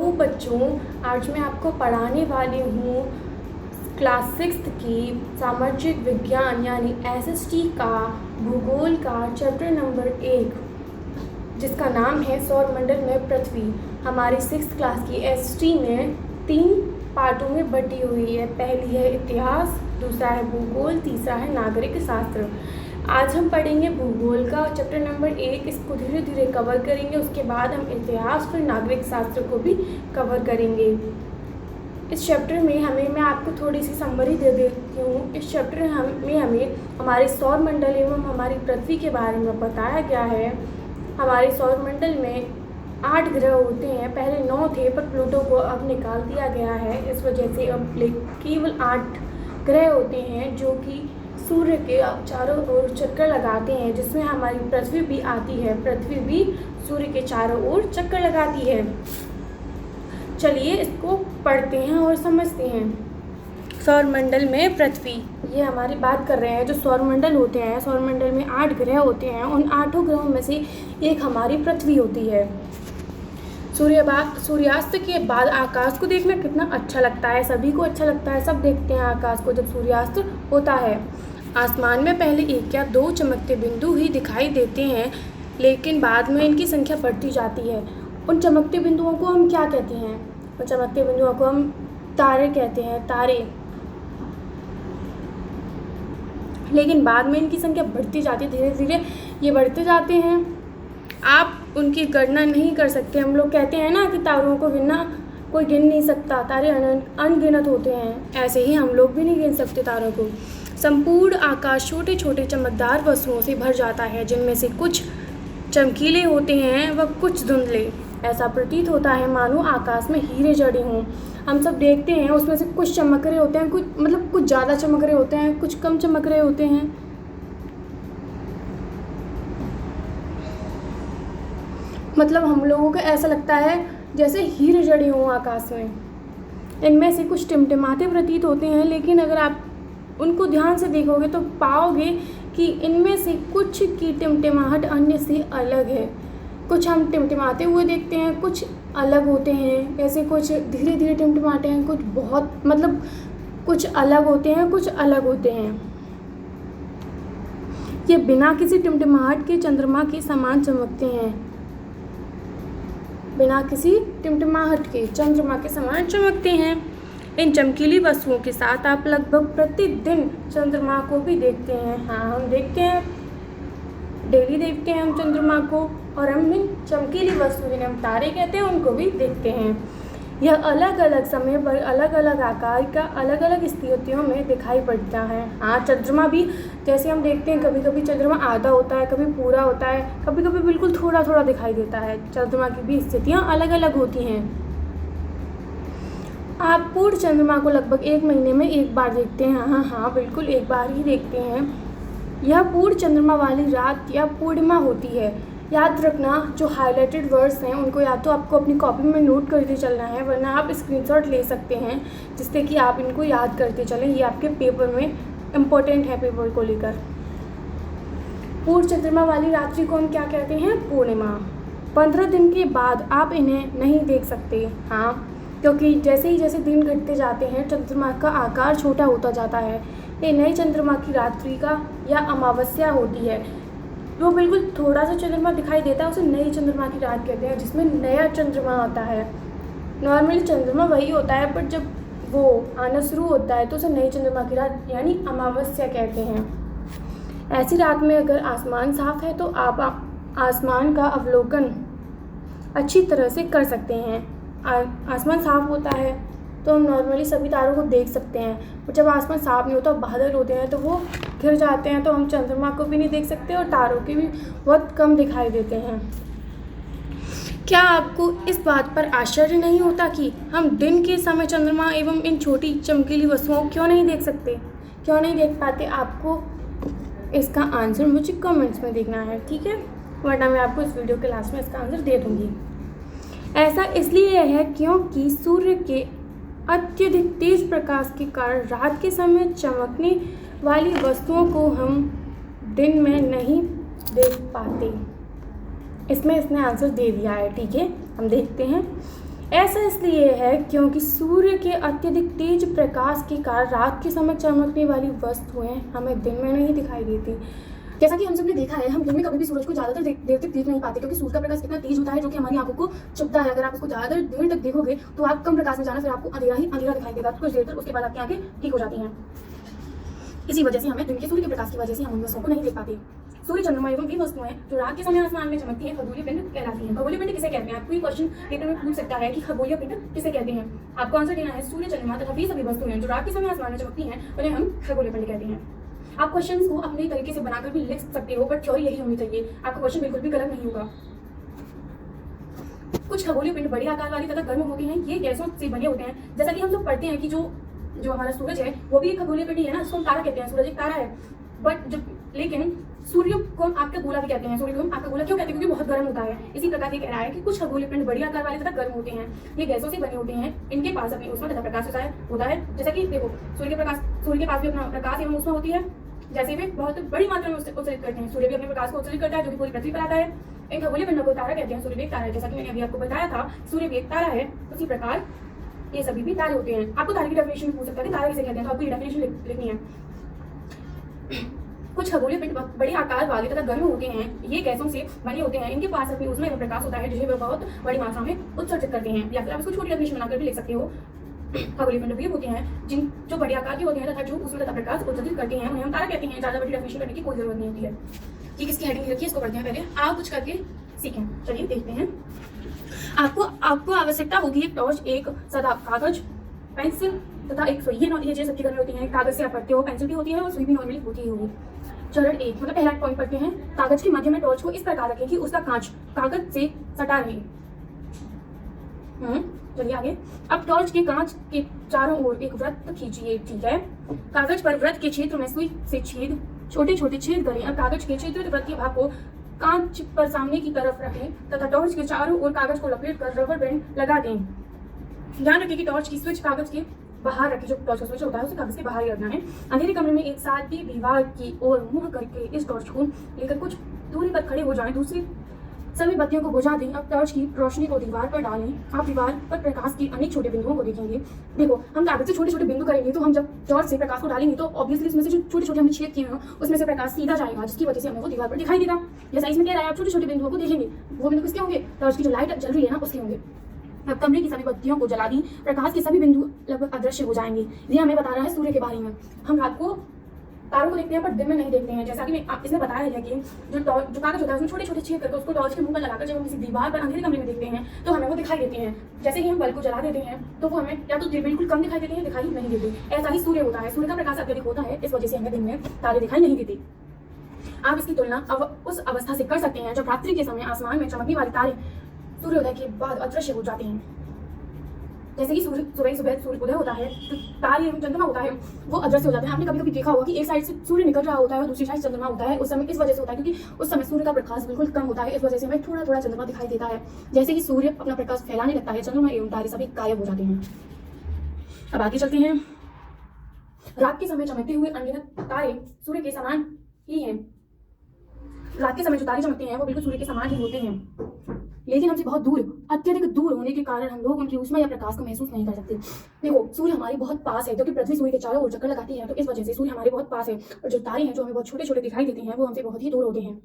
Hello बच्चों, आज मैं आपको पढ़ाने वाली हूँ क्लास 6 की सामाजिक विज्ञान यानी एसएसटी का भूगोल का चैप्टर नंबर 1, जिसका नाम है सौरमंडल में पृथ्वी। हमारी 6th क्लास की एसएसटी में 3 पार्टों में बटी हुई है। पहली है इतिहास, दूसरा है भूगोल, तीसरा है नागरिक शास्त्र। आज हम पढ़ेंगे भूगोल का चैप्टर नंबर 1, इसको धीरे धीरे कवर करेंगे। उसके बाद हम इतिहास फिर नागरिक शास्त्र को भी कवर करेंगे। इस चैप्टर में मैं आपको थोड़ी सी समरी दे देती हूँ। इस चैप्टर में हमें हमारे सौरमंडल एवं हमारी पृथ्वी के बारे में बताया गया है। हमारे सौरमंडल में 8 ग्रह होते हैं। पहले 9 थे पर प्लूटो को अब निकाल दिया गया है। इस वजह से अब केवल 8 ग्रह होते हैं जो कि सूर्य के चारों ओर चक्कर लगाते हैं, जिसमें हमारी पृथ्वी भी आती है। पृथ्वी भी सूर्य के चारों ओर चक्कर लगाती है। चलिए इसको पढ़ते हैं और समझते हैं। सौरमंडल में पृथ्वी, ये हमारी बात कर रहे हैं जो सौरमंडल होते हैं। सौरमंडल में 8 ग्रह होते हैं। उन 8 ग्रहों में से एक हमारी पृथ्वी होती है। सूर्यास्त के बाद आकाश को देखना कितना अच्छा लगता है, सभी को अच्छा लगता है। सब देखते हैं आकाश को जब सूर्यास्त होता है। आसमान में पहले 1 या 2 चमकते बिंदु ही दिखाई देते हैं, लेकिन बाद में इनकी संख्या बढ़ती जाती है। उन चमकते बिंदुओं को हम क्या कहते हैं? उन चमकते बिंदुओं को हम तारे कहते हैं, तारे। लेकिन बाद में इनकी संख्या बढ़ती जाती है, धीरे धीरे ये बढ़ते जाते हैं। आप उनकी गणना नहीं कर सकते। हम लोग कहते हैं ना कि तारों को गिनना कोई गिन नहीं सकता, तारे अनगिनत होते हैं। ऐसे ही हम लोग भी नहीं गिन सकते तारों को। संपूर्ण आकाश छोटे छोटे चमकदार वस्तुओं से भर जाता है, जिनमें से कुछ चमकीले होते हैं व कुछ धुंधले। ऐसा प्रतीत होता है मानो आकाश में हीरे जड़े हों। हम सब देखते हैं, उसमें से कुछ चमक रहे होते हैं, कुछ ज़्यादा चमक रहे होते हैं, कुछ कम चमक रहे होते हैं। मतलब हम लोगों को ऐसा लगता है जैसे हीरे जड़े हों आकाश में। इनमें से कुछ टिमटिमाते प्रतीत होते हैं, लेकिन अगर आप उनको ध्यान से देखोगे तो पाओगे कि इनमें से कुछ की टिमटिमाहट अन्य से अलग है। कुछ हम टिमटिमाते हुए देखते हैं, कुछ अलग होते हैं। ऐसे कुछ धीरे धीरे टिमटिमाते हैं, कुछ बहुत कुछ अलग होते हैं, कुछ अलग होते हैं। ये बिना किसी टिमटिमाहट के चंद्रमा के समान चमकते हैं। बिना किसी टिमटिमाहट के चंद्रमा के समान चमकते हैं। इन चमकीली वस्तुओं के साथ आप लगभग प्रतिदिन चंद्रमा को भी देखते हैं। हाँ, हम देखते हैं, डेली देखते हैं हम चंद्रमा को। और हम इन चमकीली वस्तुओं जिन्हें हम तारे कहते हैं उनको भी देखते हैं। यह अलग अलग समय पर अलग अलग आकार का अलग अलग स्थितियों में दिखाई पड़ता है। हाँ, चंद्रमा भी जैसे हम देखते हैं, कभी कभी चंद्रमा आधा होता है, कभी पूरा होता है, कभी कभी बिल्कुल थोड़ा थोड़ा दिखाई देता है। चंद्रमा की भी स्थितियाँ अलग अलग होती हैं। आप पूर्ण चंद्रमा को लगभग 1 महीने में 1 बार देखते हैं। हाँ, बिल्कुल 1 बार ही देखते हैं। यह पूर्ण चंद्रमा वाली रात या पूर्णिमा होती है। याद रखना, जो हाइलाइटेड वर्ड्स हैं उनको या तो आपको अपनी कॉपी में नोट करते चलना है, वरना आप स्क्रीनशॉट ले सकते हैं जिससे कि आप इनको याद करते चलें। ये आपके पेपर में इम्पोर्टेंट है, पेपर को लेकर। पूर्ण चंद्रमा वाली रात्रि को हम क्या कहते हैं? पूर्णिमा। 15 दिन के बाद आप इन्हें नहीं देख सकते। हाँ, क्योंकि जैसे ही दिन घटते जाते हैं चंद्रमा का आकार छोटा होता जाता है। ये नए चंद्रमा की रात्रि का या अमावस्या होती है। जो बिल्कुल थोड़ा सा चंद्रमा दिखाई देता है उसे नई चंद्रमा की रात कहते हैं, जिसमें नया चंद्रमा आता है। नॉर्मली चंद्रमा वही होता है, पर जब वो आना शुरू होता है तो उसे नई चंद्रमा की रात यानी अमावस्या कहते हैं। ऐसी रात में अगर आसमान साफ है तो आप आसमान का अवलोकन अच्छी तरह से कर सकते हैं। आसमान साफ होता है तो हम नॉर्मली सभी तारों को देख सकते हैं, और जब आसमान साफ नहीं होता, बादल होते हैं तो वो घिर जाते हैं, तो हम चंद्रमा को भी नहीं देख सकते और तारों के भी बहुत कम दिखाई देते हैं। क्या आपको इस बात पर आश्चर्य नहीं होता कि हम दिन के समय चंद्रमा एवं इन छोटी चमकीली वस्तुओं को क्यों नहीं देख सकते, क्यों नहीं देख पाते? आपको इसका आंसर मुझे कमेंट्स में देखना है, ठीक है? वरना मैं आपको इस वीडियो के लास्ट में इसका आंसर दे दूँगी। ऐसा इसलिए है क्योंकि सूर्य के अत्यधिक तेज प्रकाश के कारण रात के समय चमकने वाली वस्तुओं को हम दिन में नहीं देख पाते। इसमें इसने आंसर दे दिया है, ठीक है? हम देखते हैं। ऐसा इसलिए है क्योंकि सूर्य के अत्यधिक तेज प्रकाश के कारण रात के समय चमकने वाली वस्तुएं हमें दिन में नहीं दिखाई देती। जैसा कि हम सबने देखा है, हम दिन में कभी भी सूरज को ज़्यादातर देर तक देख नहीं पाते क्योंकि सूर्य का प्रकाश कितना तेज होता है जो कि हमारी आंखों को चुभता है। अगर आप उसको ज़्यादातर देर तक देखोगे तो आप कम प्रकाश में जाना, फिर आपको अंधेरा ही अंधेरा दिखाई देगा कुछ देर तक, उसके बाद आपकी आंखें ठीक हो जाती हैं। इसी वजह से हमें दिन के सूर्य के प्रकाश की वजह से हम उन वस्तुओं को नहीं देख पाते। सूर्य, चंद्रमा एवं वे वस्तुएं जो रात के समय आसमान में चमकती हैं खगोलीय पिंड कहलाती हैं। खगोलीय पिंड किसे कहते हैं? आपको ये क्वेश्चन पेपर में पूछ सकता है कि खगोलीय पिंड किसे कहते हैं। आपको आंसर देना है सूर्य, चंद्रमा तथा वे सभी वस्तुएं जो रात के समय आसमान में चमकती हैं उन्हें हम खगोलीय पिंड कहते हैं। आप क्वेश्चंस को अपने तरीके से बनाकर भी लिख सकते हो, बट थ्योरी यही होनी चाहिए, आपका क्वेश्चन बिल्कुल भी गलत नहीं होगा। कुछ खगोलीय पिंड बड़ी आकार वाली तथा गर्म होते हैं। ये गैसों से बने होते हैं। जैसा कि हम सब पढ़ते हैं कि जो हमारा सूरज है वो भी एक खगोलीय पिंड ही है ना, इसको हम तारा कहते हैं। सूरज एक तारा है, बट लेकिन सूर्य को हम आपका गोला भी कहते हैं। सूर्य को हम आपका गोला क्यों कहते हैं? क्योंकि बहुत गर्म होता है। इसी प्रकार ये कह रहा है कि कुछ खगोलीय पिंड बड़ी आकार वाले तथा गर्म होते हैं। ये गैसों से बने होते हैं। इनके पास अपनी ऊष्मा तथा प्रकाश होता है। जैसा कि देखो सूर्य के पास भी अपना प्रकाश एवं ऊष्मा होती है। जैसे वे बहुत बड़ी मात्रा में उत्सर्जित करते हैं। सूर्य भी अपने प्रकाश को उत्सर्जित करता है जो कि पूरी पृथ्वी पर आता है। इन खगोलीय पिंडों को तारा कहते हैं। सूर्य भी एक तारा है, जैसा कि मैंने अभी आपको बताया था, सूर्य भी एक तारा है। उसी प्रकार ये सभी भी तारे होते हैं। आपको तारे की डेफिनेशन पूछ सकता है कि तारा किसे कहते हैं, तो आपको ये डेफिनेशन लिखनी है। कुछ खगोलीय पिंड बड़ी आकार वाले तथा गर्म होते हैं। ये गैसों से बने होते हैं। इनके पास अपनी ऊष्मा एवं प्रकाश होता है जिसे वे बहुत बड़ी मात्रा में उत्सर्जित करते हैं, या फिर आप इसको छोटी डेफिनेशन बनाकर भी लिख सकते हो। खगोलीय पिंड वे होते हैं जो बड़े आकार के होते हैं तथा जो ऊष्मा तथा प्रकाश उत्सर्जित करते हैं, उन्हें हम तारा कहते हैं। ज्यादा बड़ी डेफिनेशन करने की कोई जरूरत नहीं होती है। ये किसकी हेडिंग रखी है इसको पढ़ते हैं पहले, आप कुछ करके सीखें। चलिए देखते हैं। आपको आवश्यकता होगी एक टॉर्च, एक सदा कागज, पेंसिल तथा एक सुई। ये सबकी घर में होती है। कागज से आप पढ़ते हो, पेंसिल भी होती है और सुई भी नॉर्मली होती ही होगी। चरण 1 मतलब पहला पॉइंट पढ़ते हैं। कागज के मध्य में टॉर्च को इस प्रकार रखें कि उसका कांच कागज से सटा रहे। चलिए आगे। अब टॉर्च के कांच के चारों ओर एक वृत्त खींचिए। ठीक है। कागज पर वृत्त के क्षेत्र में सुई से छोटे छोटे छेद करें। अब कागज के छिद्रित वृत्त के भाग को कांच पर सामने की तरफ रखें तथा टॉर्च के चारों ओर कागज को लपेट कर रबर बैंड लगा दें। ध्यान रखें कि टॉर्च की स्विच कागज के बाहर रखें। जो टॉर्च का स्विच होता है उसे कागज के बाहर ही रखना है। अंधेरे कमरे में एक सादी दीवार की ओर मुंह करके इस टॉर्च को लेकर कुछ दूरी पर खड़े हो जाएं। दूसरी सभी बत्तियों को बुझा दें। अब टॉर्च की रोशनी को दीवार पर डालें। आप दीवार पर प्रकाश के अनेक छोटे बिंदुओं को देखेंगे। देखो, हम कागज से छोटे छोटे बिंदु करेंगे तो हम जब टॉर्च से प्रकाश को डालेंगे तो ऑब्वियसली इसमें से जो छोटे छोटे हमने छेद किए हैं उसमें से प्रकाश सीधा जाएगा, जिसकी वजह से हमें वो दीवार पर दिखाई देगा। जैसा इसमें कह रहा है, आप छोटे छोटे बिंदुओं को देखेंगे। वो बिंदु किसके होंगे? टॉर्च की जो लाइट जल रही है ना उसके होंगे। अब कमरे की सभी बत्तियों को जला दी। प्रकाश के सभी बिंदु लगभग अदृश्य हो जाएंगे। ये हमें बता रहा है सूर्य के बारे में। हम रात को तारों को देखते हैं पर दिन में नहीं देखते हैं। जैसा कि इसने बताया है कि जो कागज होता है उसमें छोटे छोटे छेद करके उसको टॉर्च के मुंह पर लगाकर जब हम किसी दीवार पर अंधेरे कमरे में देखते हैं तो हमें वो दिखाई देते हैं। जैसे कि हम बल्ब को जला देते हैं तो वो हमें या तो बिल्कुल कम दिखाई देते हैं, दिखाई नहीं देते। ऐसा ही सूर्य होता है। सूर्य का प्रकाश अत्यधिक होता है, इस वजह से हमें दिन में तारे दिखाई नहीं देते। आप इसकी तुलना उस अवस्था से कर सकते हैं जब रात्रि के समय आसमान में चमकने वाले तारे सूर्योदय के बाद अदृश्य हो जाते हैं। जैसे कि सुबह सूर्योदय होता है तो तारे एवं चंद्रमा होता है वो अदृश्य हो जाते हैं। आपने कभी कभी देखा होगा कि एक साइड से सूर्य निकल रहा होता है और दूसरी साइड चंद्रमा होता है। उस समय इस वजह से होता है क्योंकि उस समय सूर्य का प्रकाश बिल्कुल कम होता है, इस वजह से हमें थोड़ा थोड़ा चंद्रमा दिखाई देता है। जैसे कि सूर्य अपना प्रकाश फैलाने लगता है, चंद्रमा एवं तारे सभी गायब हो जाते हैं। अब आगे चलते हैं। रात के समय चमकते हुए अनगिनत तारे सूर्य के समान ही हैं। रात के समय जो तारे चमकते हैं वो बिल्कुल सूर्य के समान ही होते हैं, लेकिन हमसे बहुत दूर, अत्यधिक दूर होने के कारण हम लोग उनकी ऊष्मा या प्रकाश को महसूस नहीं कर सकते। देखो, सूर्य हमारे बहुत पास है क्योंकि पृथ्वी सूर्य के चारों ओर चक्कर लगाती है, तो इस वजह से सूर्य हमारे बहुत पास है। और जो तारे हैं जो हमें बहुत छोटे छोटे दिखाई देते हैं वो हमसे बहुत ही दूर होते हैं।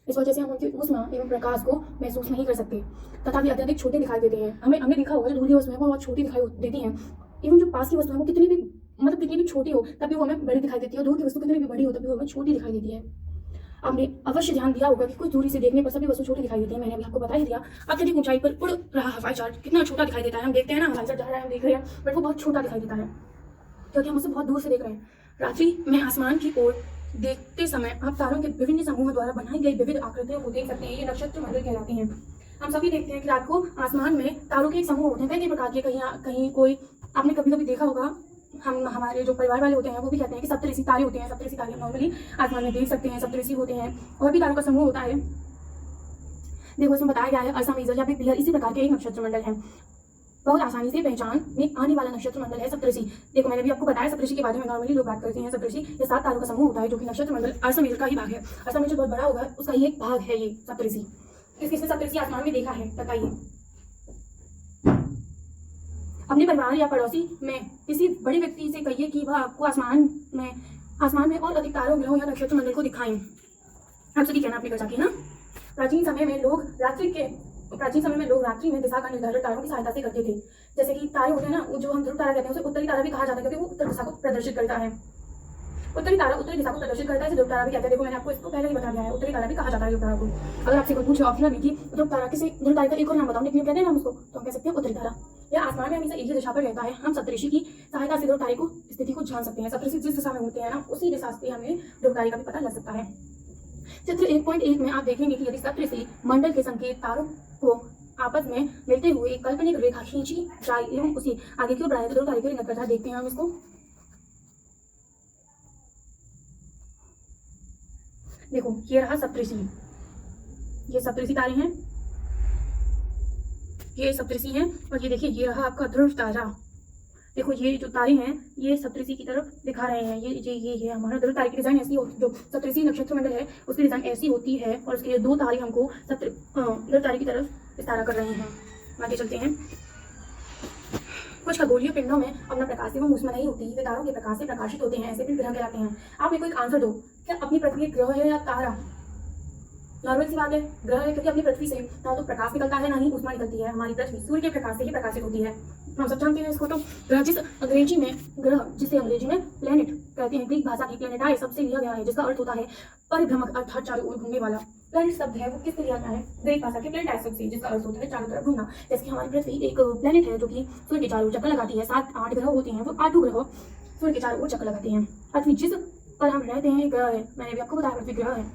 इस वजह से हम उनकी ऊष्मा एवं प्रकाश को महसूस नहीं कर सकते तथा वे अत्यधिक छोटे दिखाई देते हैं। हमने देखा होगा जो दूर की वस्तुएं हैं वो बहुत छोटी दिखाई देती हैं। एवं जो पास की वस्तु है वो कितनी भी छोटी हो तब भी वो हमें बड़ी दिखाई देती है, और दूर की वस्तु कितनी भी बड़ी हो तब भी वो हमें छोटी दिखाई देती है। आपने अवश्य ध्यान दिया होगा कि कुछ दूरी से देखने पर सभी वस्तु छोटी दिखाई देती है। मैंने अभी आपको बता ही दिया। अत्यधिक ऊंचाई पर उड़ रहा हवाई जहाज कितना छोटा दिखाई देता है। हम देखते हैं ना, हवाई जहाज जा रहा है, हम देख रहे हैं, बट वो बहुत छोटा दिखाई देता है क्योंकि हम उसे बहुत दूर से देख रहे हैं। रात्रि में आसमान की ओर देखते समय आप तारों के विभिन्न समूहों द्वारा बनाई गई विविध आकृतियों को देख सकते हैं। ये नक्षत्र मंडल कहलाते हैं। हम सभी देखते हैं कि रात को आसमान में तारों के एक समूह होते हैं कई प्रकार के। कहीं कोई आपने कभी कभी देखा होगा, हमारे जो परिवार वाले होते हैं वो भी कहते हैं कि सप्तऋषि तारे होते हैं। सप्तऋषि तारे नॉर्मली आसमान में देख सकते हैं, सप्तऋषि होते हैं। और भी तारों का समूह होता है। देखो, इसमें बताया गया है अर्सा मेजर या बिग पिलर इसी प्रकार के एक नक्षत्र मंडल है। बहुत आसानी से पहचान में आने वाला नक्षत्र मंडल है सप्तऋषि। देखो, मैंने भी आपको बताया सप्तऋषि के बारे में नॉर्मली लोग बात करते हैं। सप्तऋषि ये 7 तारों का समूह होता है जो कि नक्षत्र मंडल अर्सा मेजर का ही भाग है। अर्सा मेजर बहुत बड़ा होगा, उसका ही एक भाग है ये सप्तऋषि। किसने सप्तऋषि आसमान में देखा है बताइए। अपने परिवार या पड़ोसी में किसी बड़े व्यक्ति से कहिए कि वह आपको आसमान में और अधिक तारों, ग्रहों या नक्षत्र मंडल को दिखाएं। आप सभी कहना अपने घर जाके ना। प्राचीन समय में लोग रात्रि में दिशा का निर्धारण तारों की सहायता से करते थे। जैसे कि तारे होते हैं ना, जो हम ध्रुव तारा कहते हैं, उसे उत्तरी तारा भी कहा जाता है क्योंकि वो उत्तर दिशा को प्रदर्शित करता है। उत्तरी तारा उत्तरी दिशा को प्रदर्शित करता है, ध्रुव तारा भी कहते हैं। देखो मैंने आपको इसको पहले ही बता दिया है, उत्तरी तारा भी कहा जाता है ध्रुव तारा को। अगर आपसे कोई पूछे ऑप्शन में कि ध्रुव तारा का एक और नाम बताओ, निकनेम कहते हैं ना उसको, तो हम कह सकते हैं उत्तरी तारा। यह आसमान में हमेशा एक ही दिशा पर रहता है। हम सप्तऋषि की सहायता से ध्रुव तारे को स्थिति को जान सकते हैं। सप्तऋषि जिस दिशा में होते हैं ना, उसी दिशा से हमें ध्रुव तारे का भी पता लग सकता है। चित्र 1.1 में आप देखेंगे कि यदि सप्तऋषि मंडल के संकेत तारों को आपस में मिलते हुए एक काल्पनिक रेखा खींची जाए एवं उसी आगे की ओर बढ़ाए तो ध्रुव तारे की नक्षत्र देखते हैं हम इसको। देखो ये रहा सप्तऋषि, ये सप्तऋषि तारे हैं, ये सप्तऋषि हैं, और ये देखिए ये रहा आपका ध्रुव तारा। देखो ये जो तारे हैं ये सप्तऋषि की तरफ दिखा रहे हैं। ये हमारा ध्रुव तारे की डिजाइन ऐसी होती, जो सप्तऋषि नक्षत्र मंडल है उसकी डिजाइन ऐसी होती है, और उसके दो तारे हमको ध्रुव तारे की तरफ इशारा कर रहे हैं। आगे चलते हैं। कुछ खगोलीय पिंडों में अपना प्रकाश एवं ऊष्मा नहीं होती, वे तारों के प्रकाश से प्रकाशित होते हैं, ऐसे पिंड ग्रह कहलाते हैं। आप मेरे को एक आंसर दो, क्या अपनी पृथ्वी ग्रह है या तारा? नॉर्मल सी बात है, ग्रह है, क्योंकि अपनी पृथ्वी से ना तो प्रकाश निकलता है ना ही ऊष्मा निकलती है। हमारी पृथ्वी सूर्य के प्रकाश से ही प्रकाशित होती है, हम सब जानते हैं इसको। तो ग्रह जिसे अंग्रेजी में प्लेनेट कहते हैं, ग्रीक भाषा की प्लेनेटाई शब्द से लिया गया है, जिसका अर्थ होता है परिभ्रमक अर्थात चारों ओर घूमने वाला। प्लेनेट शब्द है वो किससे लिया गया है? ग्रीक भाषा के प्लेनेटाई शब्द से, जिसका अर्थ होता है चारों तरफ घूमना। जैसे कि हमारी पृथ्वी एक प्लेनेट है जो कि सूर्य के चारों ओर चक्कर लगाती है। 7-8 ग्रह होते हैं, वो 8 ग्रह सूर्य के चारों ओर चक्कर लगाते हैं। पृथ्वी जिस पर हम रहते हैं ग्रह है, मैंने भी आपको बताया पृथ्वी ग्रह है।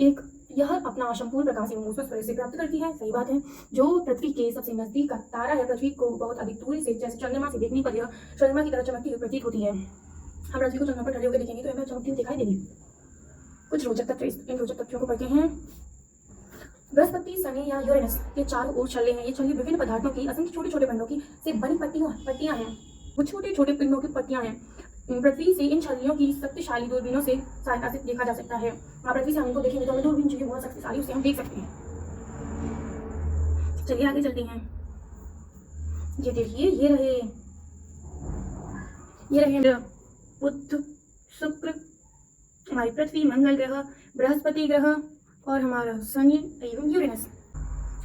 एक यह अपना संपूर्ण प्रकाश एवं ऊष्मा सूर्य से प्राप्त करती है, सही बात है। जो पृथ्वी के सबसे नजदीक का तारा है, पृथ्वी को बहुत अधिक दूरी से जैसे चंद्रमा से देखने पर यह चंद्रमा की तरह चमकती हुई प्रतीत होती है। हम पृथ्वी को चंद्रमा पर खड़े होकर देखेंगे तो हमें चमकती हुई दिखाई देगी। कुछ रोचक तथ्य, इन रोचक तथ्यों को पढ़ते हैं। बृहस्पति, शनि या यूरेनस के चारों ओर छल्ले हैं। ये छल्ले विभिन्न पदार्थों की असंख्य छोटे छोटे पिंडों की से बनी पट्टियां हैं। वो छोटे छोटे पिंडों की पट्टियां हैं। पृथ्वी से इन छल्लियों की शक्तिशाली दूरबीनों से सहायता से देखा जा सकता है। पृथ्वी से हम इनको देखेंगे तो हमें दूरबीन चाहिए बहुत शक्तिशाली, उससे हम देख सकते हैं। चलिए आगे चलते हैं। ये देखिए ये रहे बुध, शुक्र, हमारी पृथ्वी, मंगल ग्रह, बृहस्पति ग्रह और हमारा शनि एवं यूरेनस।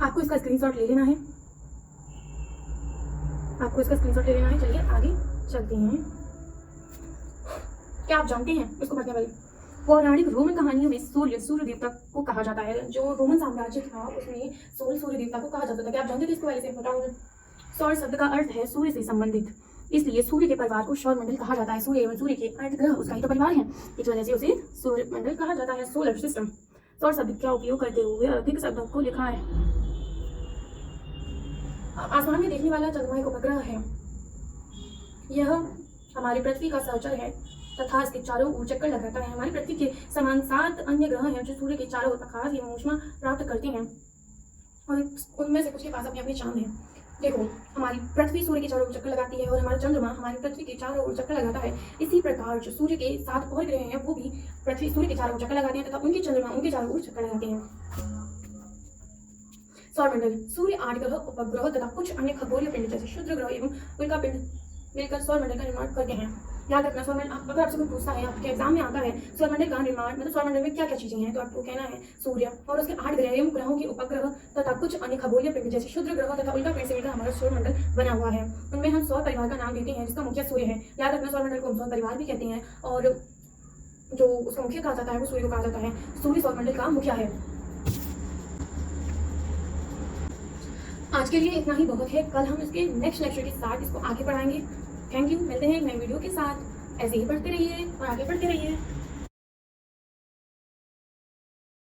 आपको इसका स्क्रीनशॉट ले लेना है, चलिए आगे चलते हैं। क्या आप जानते हैं, इसको पढ़ने वाले पौराणिक रोमन कहानियों में सूर्य देवता को कहा जाता है। जो रोमन साम्राज्य था उसमें सूर्य देवता को कहा जाता था। क्या आप जानते थे इसको? पहले से बताऊं। सौर शब्द का अर्थ है सूर्य से संबंधित, इसलिए सूर्य के परिवार को सौर मंडल कहा जाता है। सूर्य एवं सूर्य के 8 ग्रह उसका ही तो परिवार है, इस वजह से उसे सूर्य मंडल कहा जाता है, सोलर सिस्टम। सौर शब्द का उपयोग करते हुए अधिक शब्दों को लिखा है। आसमान में देखने वाला चंद्रमा एक उपग्रह है। यह हमारी पृथ्वी का सहचर है तथा इसके चारों ओर चक्कर लगाता है। हमारी पृथ्वी के समान 7 अन्य ग्रह हैं जो सूर्य के चारों ओर प्रकाश एवं ऊष्मा प्राप्त करते हैं, और उनमें से कुछ के पास अपने अपने चांद हैं। देखो हमारी पृथ्वी सूर्य के चारों ओर चक्कर लगाती है और हमारा चंद्रमा हमारी पृथ्वी के चारों ओर चक्कर लगाता है। इसी प्रकार जो सूर्य के 7 और ग्रह हैं वो भी पृथ्वी सूर्य के चारों ओर चक्कर लगाते हैं तथा उनके चंद्रमा उनके चारों ओर चक्कर लगाते हैं। सौरमंडल, सूर्य, 8 ग्रह, उपग्रह तथा कुछ अन्य खगोलीय पिंड जैसे क्षुद्र ग्रह एवं उनका पिंड मिलकर सौरमंडल का निर्माण करते हैं। याद रखना, सौरमंडल अगर आपसे कोई पूछता है, आपके एग्जाम में आता है सौरमंडल का निर्माण मतलब सौरमंडल में क्या क्या चीजें हैं, तो आपको कहना है सूर्य और उसके 8 ग्रह एवं ग्रहों के उपग्रह तथा कुछ अन्य खगोलीय पिंड जैसे क्षुद्र ग्रह तथा उनका पिंड से मिलकर हमारा सौरमंडल बना हुआ है। उनमें हम सौर परिवार का नाम देते हैं जिसका मुखिया सूर्य है। याद रखना, सौरमंडल को हम सौर परिवार भी कहते हैं और जो उसका मुखिया कहा जाता है वो सूर्य को कहा जाता है। सूर्य सौरमंडल का मुखिया है। आज के लिए इतना ही बहुत है। कल हम इसके नेक्स्ट लेक्चर के साथ इसको आगे बढ़ाएंगे। Thank you. मिलते हैं एक नई वीडियो के साथ। ऐसे ही पढ़ते रहिए और आगे बढ़ते रहिए।